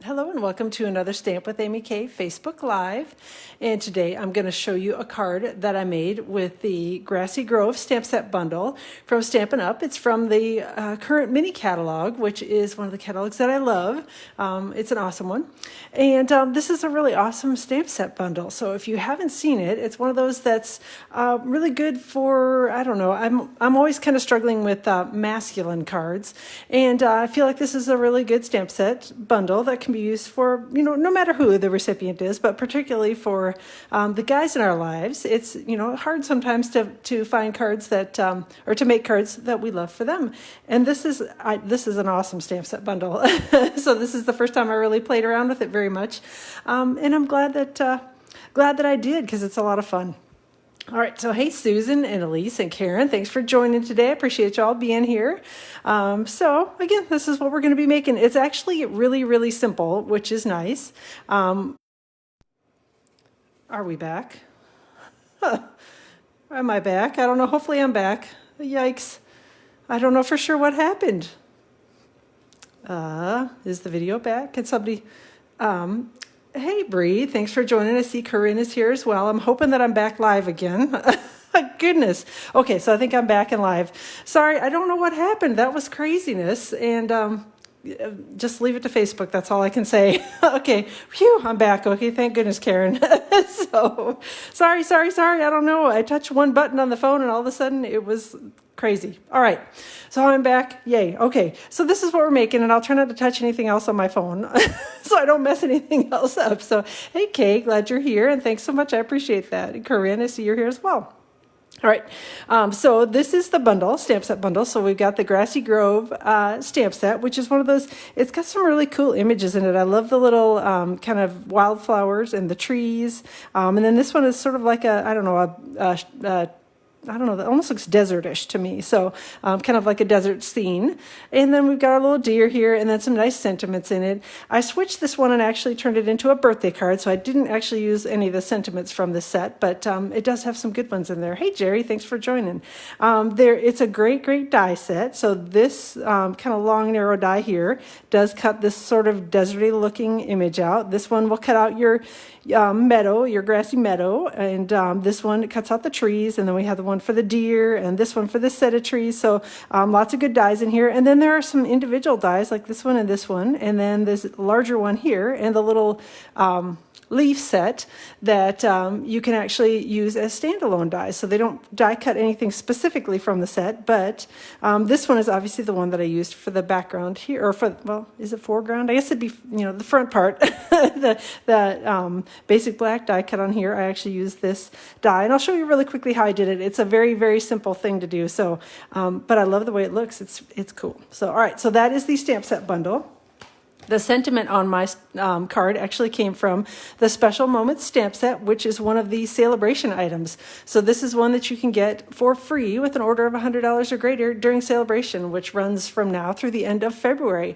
Hello and welcome to another Stamp with Amy K Facebook Live. And today I'm going to show you a card that I made with the Grassy Grove stamp set bundle from Stampin' Up. It's from the current mini catalog, which is one of the catalogs that I love. It's an awesome one. And this is a really awesome stamp set bundle. So if you haven't seen it, it's one of those that's really good for, I don't know, I'm always kind of struggling with masculine cards. And I feel like this is a really good stamp set bundle that can be used for, no matter who the recipient is, but particularly for the guys in our lives. It's, hard sometimes to find cards that, or to make cards that we love for them. And this is an awesome stamp set bundle. So this is the first time I really played around with it very much. And I'm glad that I did, because it's a lot of fun. All right, so hey, Susan and Elise and Karen, thanks for joining today. I appreciate y'all being here. So again, this is what we're going to be making. It's actually really, really simple, which is nice. Are we back? Am I back? I don't know. Hopefully I'm back. Yikes. I don't know for sure what happened. Is the video back? Can somebody... Hey, Bree, thanks for joining. I see Corinne is here as well. I'm hoping that I'm back live again. Goodness. Okay, so I think I'm back and live. Sorry, I don't know what happened. That was craziness. And just leave it to Facebook. That's all I can say. Okay, phew, I'm back. Okay, thank goodness, Karen. So, sorry. I don't know. I touched one button on the phone and all of a sudden it was crazy. All right, so I'm back. Yay. Okay, so this is what we're making, and I'll try not to touch anything else on my phone so I don't mess anything else up. So, hey, Kay, glad you're here, and thanks so much. I appreciate that. And Corinne, I see you're here as well. All right, so this is the bundle, stamp set bundle. So we've got the Grassy Grove stamp set, which is one of those, it's got some really cool images in it. I love the little kind of wildflowers and the trees. And then this one is sort of like that almost looks desertish to me. So kind of like a desert scene. And then we've got our little deer here and then some nice sentiments in it. I switched this one and actually turned it into a birthday card. So I didn't actually use any of the sentiments from this set, but it does have some good ones in there. Hey, Jerry, thanks for joining. It's a great die set. So this kind of long, narrow die here does cut this sort of deserty looking image out. This one will cut out your meadow, your grassy meadow. And this one, it cuts out the trees. And then we have the one for the deer and this one for the set of trees. So lots of good dies in here. And then there are some individual dies like this one and this one. And then this larger one here and the little leaf set that you can actually use as standalone dies. So they don't die cut anything specifically from the set, but this one is obviously the one that I used for the background here, or for, well, is it foreground? I guess it'd be, the front part, the basic black die cut on here. I actually used this die, and I'll show you really quickly how I did it. It's a very, very simple thing to do. So, but I love the way it looks. It's cool. So, all right. So that is the stamp set bundle. The sentiment on my card actually came from the Special Moments stamp set, which is one of the celebration items. So this is one that you can get for free with an order of $100 or greater during celebration, which runs from now through the end of February.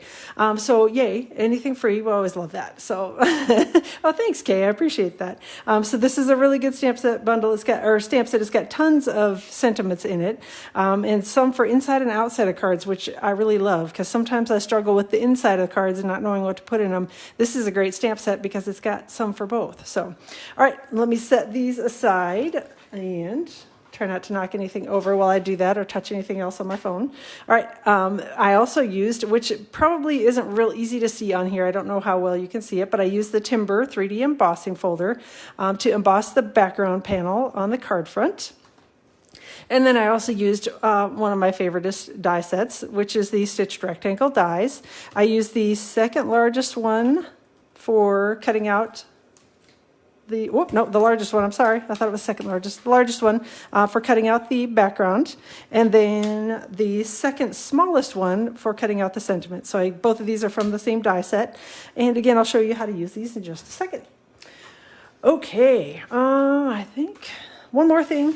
So yay, anything free, we always love that. So, oh, thanks, Kay, I appreciate that. So this is a really good stamp set bundle. It's got tons of sentiments in it, and some for inside and outside of cards, which I really love, because sometimes I struggle with the inside of the cards and not knowing what to put in them. This is a great stamp set because it's got some for both. So, all right, let me set these aside and try not to knock anything over while I do that or touch anything else on my phone. All right, I also used, which probably isn't real easy to see on here. I don't know how well you can see it, but I used the Timber 3D embossing folder to emboss the background panel on the card front. And then I also used one of my favorite die sets, which is the Stitched Rectangle dies. I used the second largest one for cutting out the largest one, I'm sorry. I thought it was second largest. The largest one for cutting out the background. And then the second smallest one for cutting out the sentiment. So both of these are from the same die set. And again, I'll show you how to use these in just a second. Okay, I think one more thing.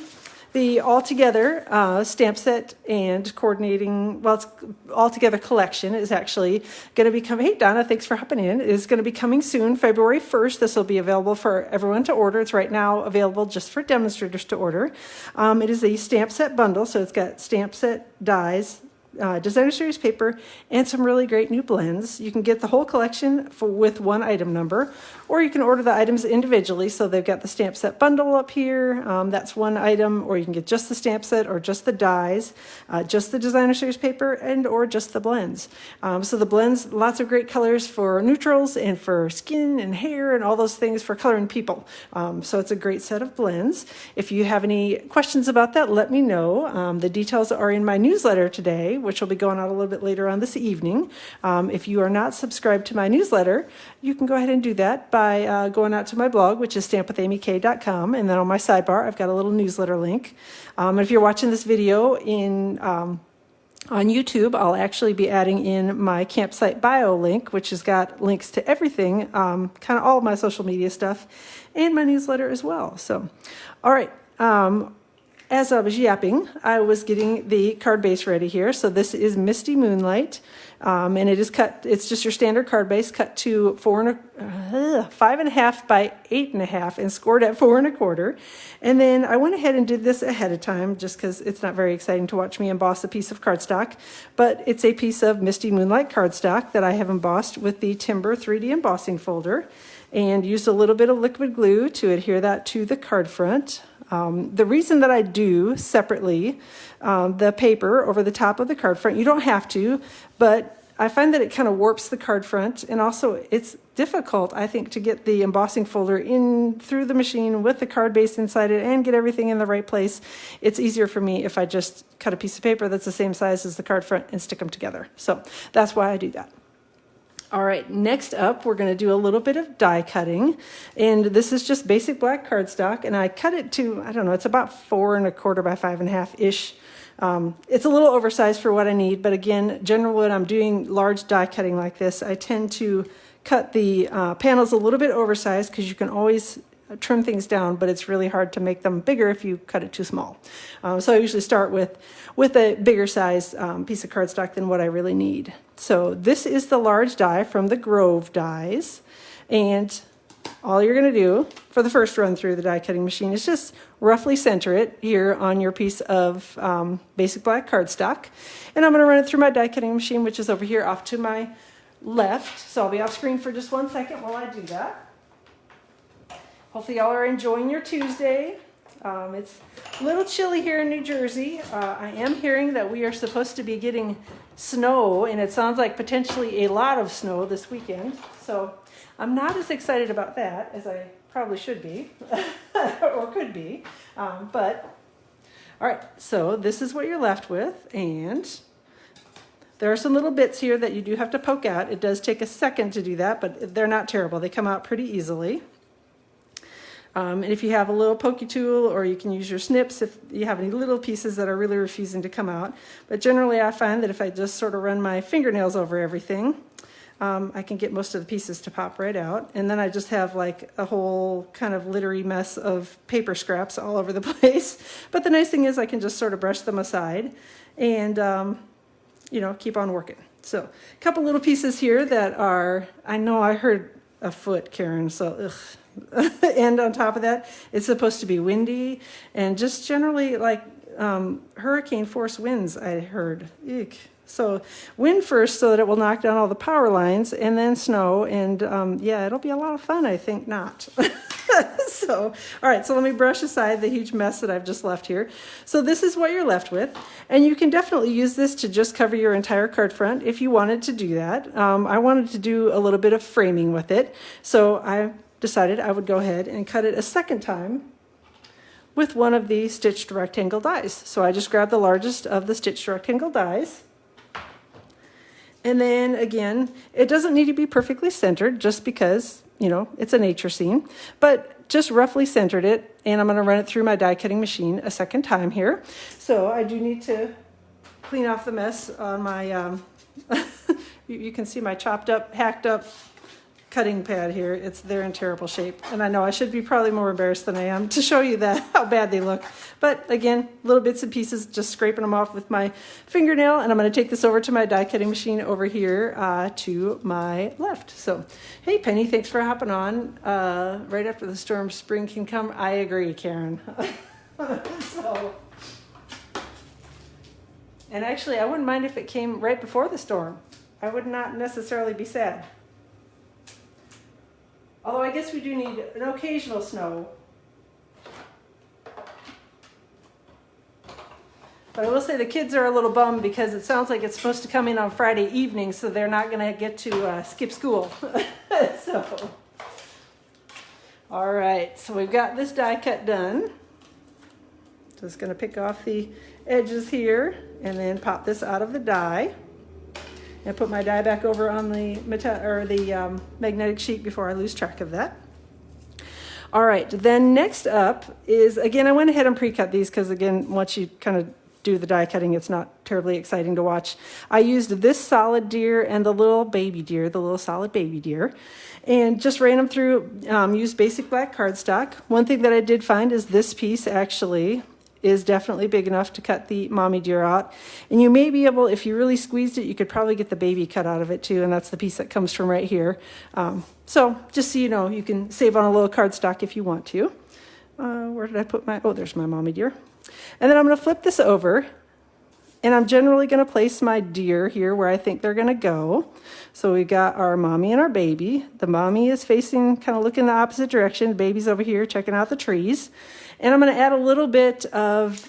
The Altogether stamp set and coordinating, well, it's Altogether collection is actually going to be coming. Hey, Donna, thanks for hopping in. It's going to be coming soon, February 1st. This will be available for everyone to order. It's right now available just for demonstrators to order. It is a stamp set bundle, so it's got stamp set dies, designer series paper and some really great new blends. You can get the whole collection with one item number, or you can order the items individually. So they've got the stamp set bundle up here. That's one item, or you can get just the stamp set or just the dies, just the designer series paper, and or just the blends. So the blends, lots of great colors for neutrals and for skin and hair and all those things for coloring people. So it's a great set of blends. If you have any questions about that, let me know. The details are in my newsletter today, which will be going out a little bit later on this evening. If you are not subscribed to my newsletter, you can go ahead and do that by going out to my blog, which is stampwithamyk.com, and then on my sidebar, I've got a little newsletter link. If you're watching this video on YouTube, I'll actually be adding in my campsite bio link, which has got links to everything, kind of all of my social media stuff, and my newsletter as well. So, all right. As I was yapping, I was getting the card base ready here. So this is Misty Moonlight, and it is cut. It's just your standard card base, cut to 5.5 by 8.5, and scored at 4 1/4. And then I went ahead and did this ahead of time, just because it's not very exciting to watch me emboss a piece of cardstock. But it's a piece of Misty Moonlight cardstock that I have embossed with the Timber 3D embossing folder, and used a little bit of liquid glue to adhere that to the card front. The reason that I do separately the paper over the top of the card front, you don't have to, but I find that it kind of warps the card front, and also it's difficult, I think, to get the embossing folder in through the machine with the card base inside it and get everything in the right place. It's easier for me if I just cut a piece of paper that's the same size as the card front and stick them together. So that's why I do that. All right, next up, we're going to do a little bit of die cutting, and this is just basic black cardstock, and I cut it to, I don't know, it's about 4 1/4 by 5.5-ish. It's a little oversized for what I need, but again, generally when I'm doing large die cutting like this, I tend to cut the panels a little bit oversized, because you can always trim things down, but it's really hard to make them bigger if you cut it too small. So I usually start with a bigger size piece of cardstock than what I really need. So this is the large die from the Grove dies, and all you're going to do for the first run through the die cutting machine is just roughly center it here on your piece of basic black cardstock, and I'm going to run it through my die cutting machine, which is over here off to my left. So I'll be off screen for just 1 second while I do that. Hopefully y'all are enjoying your Tuesday. It's a little chilly here in New Jersey. I am hearing that we are supposed to be getting snow, and it sounds like potentially a lot of snow this weekend. So I'm not as excited about that as I probably should be, or could be. But all right, so this is what you're left with, and there are some little bits here that you do have to poke out. It does take a second to do that, but they're not terrible. They come out pretty easily. And if you have a little pokey tool, or you can use your snips if you have any little pieces that are really refusing to come out. But generally I find that if I just sort of run my fingernails over everything, I can get most of the pieces to pop right out. And then I just have like a whole kind of littery mess of paper scraps all over the place. But the nice thing is I can just sort of brush them aside and, you know, keep on working. So a couple little pieces here that are, I know I heard a foot, Karen, so ugh. And on top of that, it's supposed to be windy and just generally like hurricane force winds, I heard. Eek. So wind first so that it will knock down all the power lines, and then snow, and yeah, it'll be a lot of fun, I think not. So, all right, so let me brush aside the huge mess that I've just left here. So this is what you're left with, and you can definitely use this to just cover your entire card front if you wanted to do that. I wanted to do a little bit of framing with it, so I decided I would go ahead and cut it a second time with one of the stitched rectangle dies. So I just grabbed the largest of the stitched rectangle dies. And then again, it doesn't need to be perfectly centered just because, you know, it's a nature scene, but just roughly centered it. And I'm going to run it through my die cutting machine a second time here. So I do need to clean off the mess on my, you can see my chopped up, hacked up cutting pad here. They're in terrible shape, and I know I should be probably more embarrassed than I am to show you that how bad they look, but again, little bits and pieces, just scraping them off with my fingernail. And I'm going to take this over to my die cutting machine over here to my left. So hey Penny, thanks for hopping on right after the storm. Spring can come. I agree, Karen. So And actually, I wouldn't mind if it came right before the storm. I would not necessarily be sad. Although I guess we do need an occasional snow. But I will say the kids are a little bummed because it sounds like it's supposed to come in on Friday evening, so they're not going to get to skip school. So, all right, so we've got this die cut done. Just going to pick off the edges here and then pop this out of the die. And put my die back over on the magnetic sheet before I lose track of that. All right, then next up is, again, I went ahead and pre-cut these because, again, once you kind of do the die cutting, it's not terribly exciting to watch. I used this solid deer and the little baby deer, the little solid baby deer, and just ran them through, used basic black cardstock. One thing that I did find is this piece actually is definitely big enough to cut the mommy deer out. And you may be able, if you really squeezed it, you could probably get the baby cut out of it too, and that's the piece that comes from right here. So just so you know, you can save on a little cardstock if you want to. Where did I put my, oh, there's my mommy deer. And then I'm gonna flip this over, and I'm generally gonna place my deer here where I think they're gonna go. So we got our mommy and our baby. The mommy is facing, kind of looking the opposite direction. The baby's over here checking out the trees. And I'm gonna add a little bit of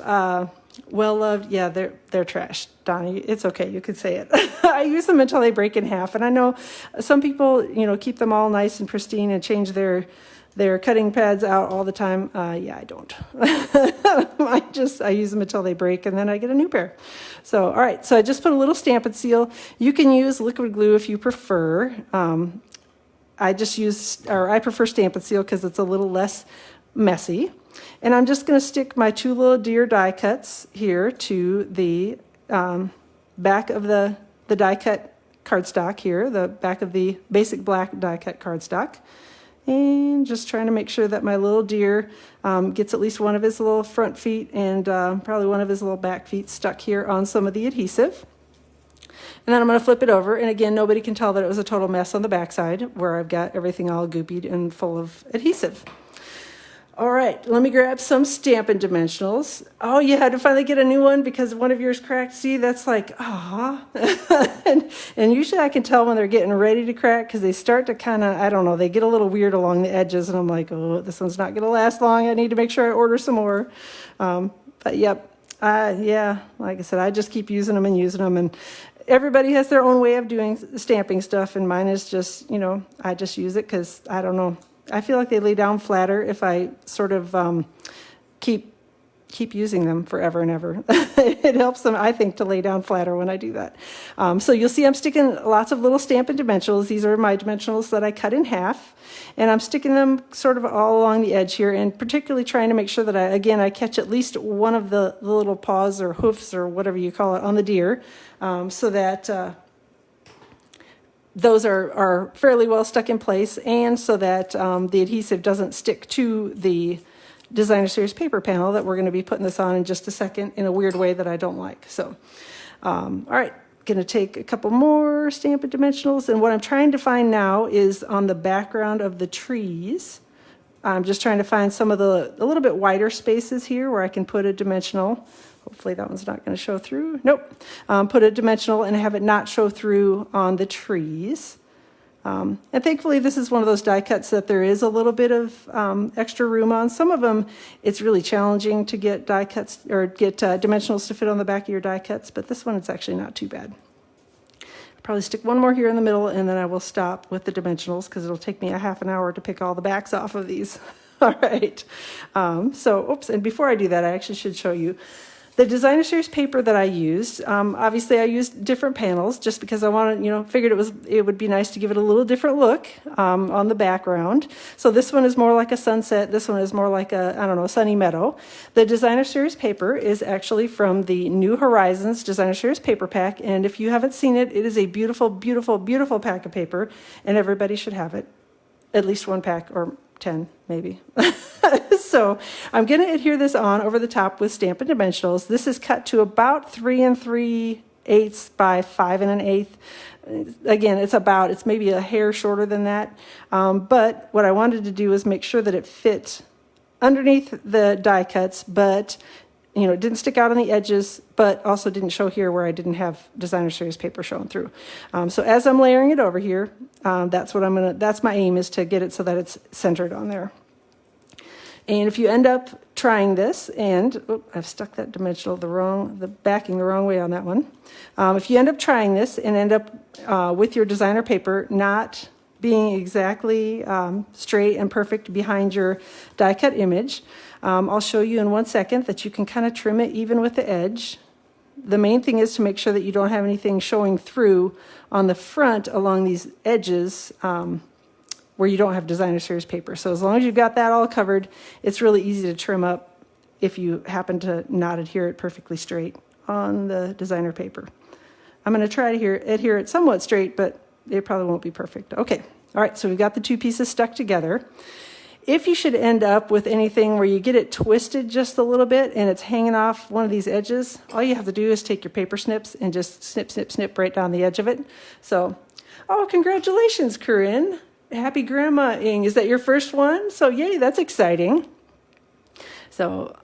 well-loved, yeah, they're trash, Donnie. It's okay, you could say it. I use them until they break in half. And I know some people, you know, keep them all nice and pristine and change their cutting pads out all the time. Yeah, I don't. I use them until they break, and then I get a new pair. So, all right, so I just put a little Stampin' seal. You can use liquid glue if you prefer. I prefer Stampin' seal because it's a little less messy. And I'm just gonna stick my two little deer die cuts here to the back of the die cut cardstock here, the back of the basic black die cut cardstock. And just trying to make sure that my little deer gets at least one of his little front feet and probably one of his little back feet stuck here on some of the adhesive. And then I'm going to flip it over. And again, nobody can tell that it was a total mess on the backside where I've got everything all goopied and full of adhesive. All right, let me grab some Stampin' dimensionals. Oh, you had to finally get a new one because one of yours cracked. See, that's like, ah. and usually I can tell when they're getting ready to crack because they start to kind of, I don't know, they get a little weird along the edges. And I'm like, oh, this one's not going to last long. I need to make sure I order some more. But yep, yeah, like I said, I just keep using them and using them. And everybody has their own way of doing stamping stuff. And mine is just, you know, I just use it because I don't know. I feel like they lay down flatter if I sort of keep using them forever and ever. It helps them, I think, to lay down flatter when I do that. So you'll see I'm sticking lots of little Stampin' dimensionals. These are my dimensionals that I cut in half. And I'm sticking them sort of all along the edge here, and particularly trying to make sure that I catch at least one of the little paws or hoofs or whatever you call it on the deer, so that those are fairly well stuck in place, and so that the adhesive doesn't stick to the Designer Series paper panel that we're going to be putting this on in just a second in a weird way that I don't like. So, all right, going to take a couple more Stampin' dimensionals, and what I'm trying to find now is on the background of the trees. I'm just trying to find some of a little bit wider spaces here where I can put a dimensional. Hopefully that one's not going to show through. Nope. Put a dimensional and have it not show through on the trees. And thankfully this is one of those die cuts that there is a little bit of extra room on. Some of them it's really challenging to get die cuts or get dimensionals to fit on the back of your die cuts, but this one it's actually not too bad. I'll probably stick one more here in the middle, and then I will stop with the dimensionals because it'll take me a half an hour to pick all the backs off of these. All right. Oops, and before I do that, I actually should show you the Designer Series paper that I used. Obviously I used different panels just because I wanted, figured it would be nice to give it a little different look on the background. So this one is more like a sunset. This one is more like a, I don't know, sunny meadow. The Designer Series paper is actually from the New Horizons Designer Series paper pack. And if you haven't seen it, it is a beautiful, beautiful, beautiful pack of paper, and everybody should have it. At least one pack, or 10 maybe. So I'm going to adhere this on over the top with Stampin' dimensionals. This is cut to about 3 3/8 by 5 1/8. Again, it's maybe a hair shorter than that. But what I wanted to do is make sure that it fit underneath the die cuts, but you know, it didn't stick out on the edges, but also didn't show here where I didn't have designer series paper showing through. So as I'm layering it over here, that's my aim, is to get it so that it's centered on there. And if you end up trying this, and I've stuck that dimensional the backing the wrong way on that one. If you end up trying this and end up with your designer paper not being exactly straight and perfect behind your die cut image, I'll show you in 1 second that you can kind of trim it even with the edge. The main thing is to make sure that you don't have anything showing through on the front along these edges where you don't have designer series paper. So as long as you've got that all covered, it's really easy to trim up if you happen to not adhere it perfectly straight on the designer paper. I'm going to try to adhere it somewhat straight, but it probably won't be perfect. Okay, all right, so we've got the two pieces stuck together. If you should end up with anything where you get it twisted just a little bit and it's hanging off one of these edges, all you have to do is take your paper snips and just snip, snip, snip right down the edge of it. So, oh, congratulations, Corinne. Happy grandma-ing. Is that your first one? So yay, that's exciting. So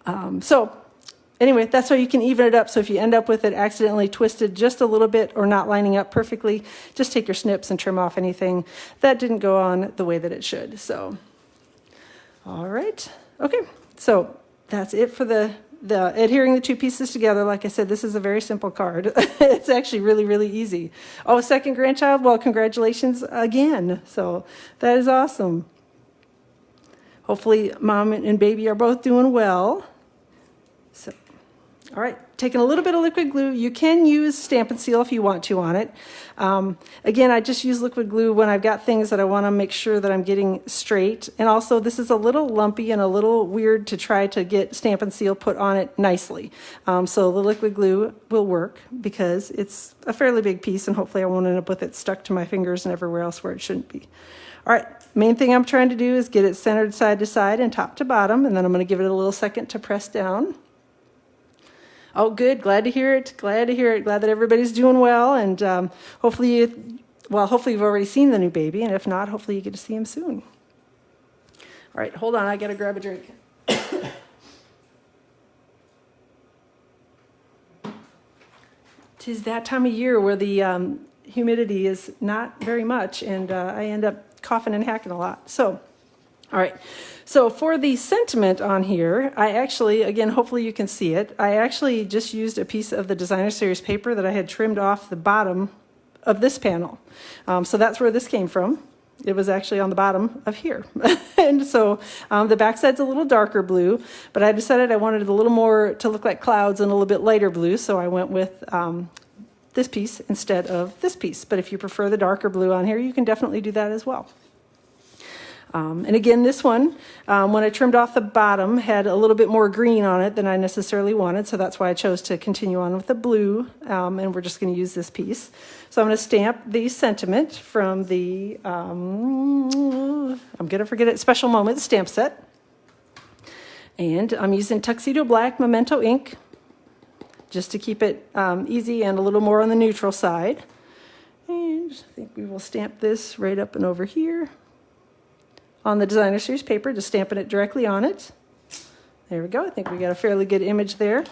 anyway, that's how you can even it up. So if you end up with it accidentally twisted just a little bit or not lining up perfectly, just take your snips and trim off anything that didn't go on the way that it should. So, all right. Okay, so that's it for the adhering the two pieces together. Like I said, this is a very simple card. It's actually really, really easy. Oh, second grandchild? Well, congratulations again. So that is awesome. Hopefully mom and baby are both doing well. So, all right, taking a little bit of liquid glue. You can use Stampin' Seal if you want to on it. Again, I just use liquid glue when I've got things that I want to make sure that I'm getting straight. And also, this is a little lumpy and a little weird to try to get Stampin' Seal put on it nicely. So the liquid glue will work because it's a fairly big piece, and hopefully I won't end up with it stuck to my fingers and everywhere else where it shouldn't be. All right, main thing I'm trying to do is get it centered side to side and top to bottom, and then I'm going to give it a little second to press down. Oh, good. Glad to hear it. Glad to hear it. Glad that everybody's doing well. And hopefully you've already seen the new baby. And if not, hopefully you get to see him soon. All right, hold on. I got to grab a drink. 'Tis that time of year where the humidity is not very much, and I end up coughing and hacking a lot. So, all right. So for the sentiment on here, I actually, again, hopefully you can see it, I actually just used a piece of the designer series paper that I had trimmed off the bottom of this panel. So that's where this came from. It was actually on the bottom of here. And so the backside's a little darker blue, but I decided I wanted it a little more to look like clouds and a little bit lighter blue, so I went with this piece instead of this piece. But if you prefer the darker blue on here, you can definitely do that as well. And again, this one, when I trimmed off the bottom, had a little bit more green on it than I necessarily wanted, so that's why I chose to continue on with the blue, and we're just going to use this piece. So I'm going to stamp the sentiment from the, I'm going to forget it, Special Moments stamp set. And I'm using Tuxedo Black Memento ink, just to keep it easy and a little more on the neutral side. And I think we will stamp this right up and over here on the designer series paper, just stamping it directly on it. There we go. I think we got a fairly good image there.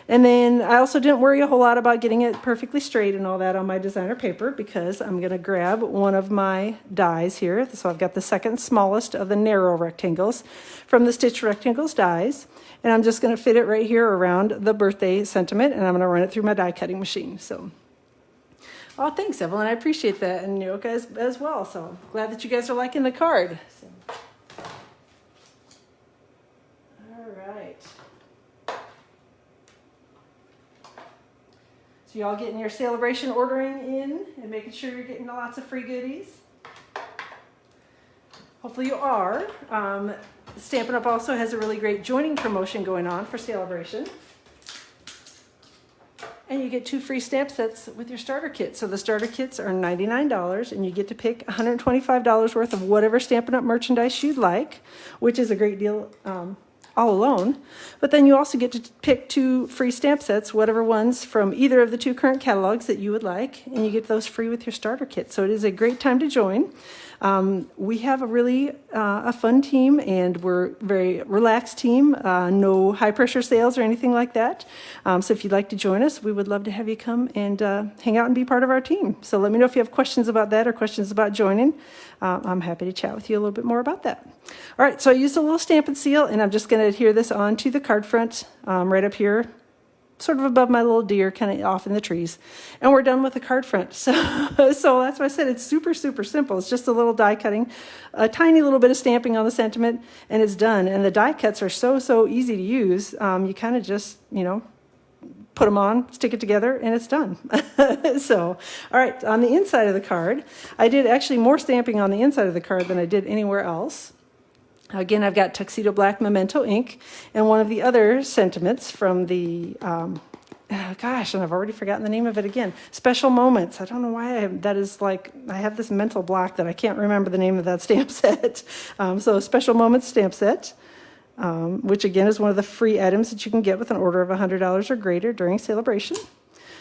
And then I also didn't worry a whole lot about getting it perfectly straight and all that on my designer paper, because I'm going to grab one of my dies here. So I've got the second smallest of the narrow rectangles from the Stitch Rectangles dies, and I'm just going to fit it right here around the birthday sentiment, and I'm going to run it through my die cutting machine. So, oh, thanks, Evelyn. I appreciate that, and you guys as well. So glad that you guys are liking the card. So. All right. So y'all getting your celebration ordering in and making sure you're getting lots of free goodies. Hopefully you are. Stampin' Up! Also has a really great joining promotion going on for celebration. And you get 2 free stamp sets with your starter kit. So the starter kits are $99, and you get to pick $125 worth of whatever Stampin' Up! Merchandise you'd like, which is a great deal all alone. But then you also get to pick 2 free stamp sets, whatever ones from either of the 2 current catalogs that you would like, and you get those free with your starter kit. So it is a great time to join. We have a really a fun team, and we're a very relaxed team. No high pressure sales or anything like that. So if you'd like to join us, we would love to have you come and hang out and be part of our team. So let me know if you have questions about that or questions about joining. I'm happy to chat with you a little bit more about that. All right, so I used a little Stampin' Seal, and I'm just going to adhere this onto the card front right up here, sort of above my little deer, kind of off in the trees. And we're done with the card front. So that's why I said it's super, super simple. It's just a little die cutting, a tiny little bit of stamping on the sentiment, and it's done. And the die cuts are so easy to use. You kind of just, put them on, stick it together, and it's done. So, all right, on the inside of the card, I did actually more stamping on the inside of the card than I did anywhere else. Again, I've got Tuxedo Black Memento ink and one of the other sentiments from the, gosh, and I've already forgotten the name of it again, Special Moments. I don't know why I have this mental block that I can't remember the name of that stamp set. So Special Moments stamp set, which again is one of the free items that you can get with an order of $100 or greater during celebration.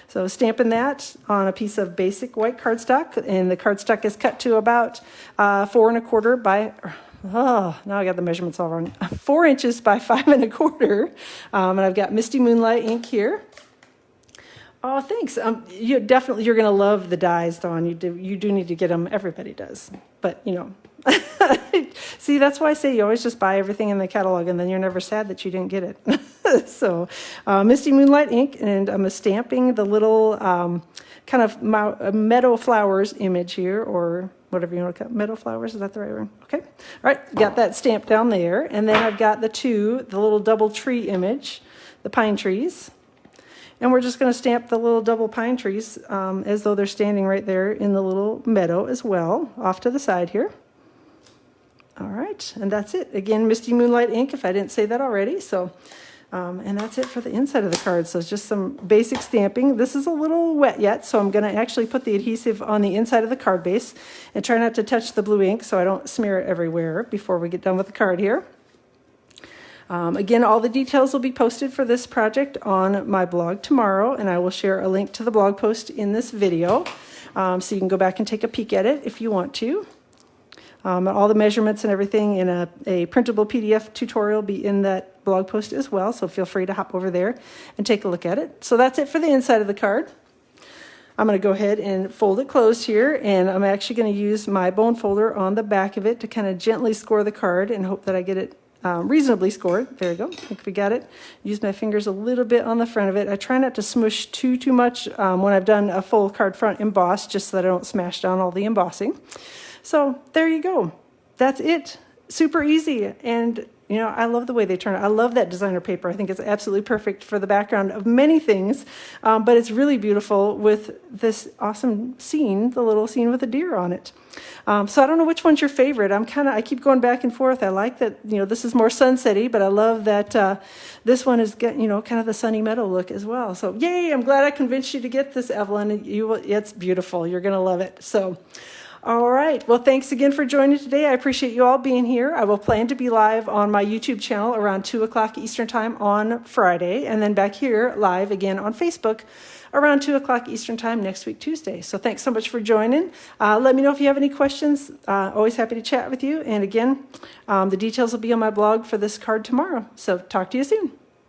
So stamping that on a piece of basic white cardstock, and the cardstock is cut to about 4 1/4 by... Oh, now I got the measurements all wrong. 4 inches by 5 1/4. And I've got Misty Moonlight ink here. Oh, thanks. You're going to love the dies, Dawn. You do need to get them. Everybody does. But, see, that's why I say you always just buy everything in the catalog, and then you're never sad that you didn't get it. So, Misty Moonlight ink, and I'm stamping the little kind of meadow flowers image here, or whatever you want to call it. Meadow flowers, is that the right word? Okay. All right, got that stamped down there. And then I've got the little double tree image, the pine trees. And we're just going to stamp the little double pine trees as though they're standing right there in the little meadow as well, off to the side here. All right, and that's it. Again, Misty Moonlight ink, if I didn't say that already. So, and that's it for the inside of the card. So it's just some basic stamping. This is a little wet yet, so I'm going to actually put the adhesive on the inside of the card base and try not to touch the blue ink so I don't smear it everywhere before we get done with the card here. Again, all the details will be posted for this project on my blog tomorrow, and I will share a link to the blog post in this video, so you can go back and take a peek at it if you want to. All the measurements and everything in a printable PDF tutorial will be in that blog post as well, so feel free to hop over there and take a look at it. So that's it for the inside of the card. I'm going to go ahead and fold it closed here, and I'm actually going to use my bone folder on the back of it to kind of gently score the card and hope that I get it reasonably scored. There we go. I think we got it. Use my fingers a little bit on the front of it. I try not to smush too much when I've done a full card front embossed, just so that I don't smash down all the embossing. So there you go. That's it. Super easy. And I love the way they turn it. I love that designer paper. I think it's absolutely perfect for the background of many things, but it's really beautiful with this awesome scene, the little scene with a deer on it. So I don't know which one's your favorite. I keep going back and forth. I like that, this is more sunsetty, but I love that this one is, kind of the sunny meadow look as well. So yay, I'm glad I convinced you to get this, Evelyn. It's beautiful. You're going to love it. So, all right. Well, thanks again for joining today. I appreciate you all being here. I will plan to be live on my YouTube channel around 2 o'clock Eastern Time on Friday, and then back here live again on Facebook around 2 o'clock Eastern Time next week, Tuesday. So thanks so much for joining. Let me know if you have any questions. Always happy to chat with you. And again, the details will be on my blog for this card tomorrow. So talk to you soon.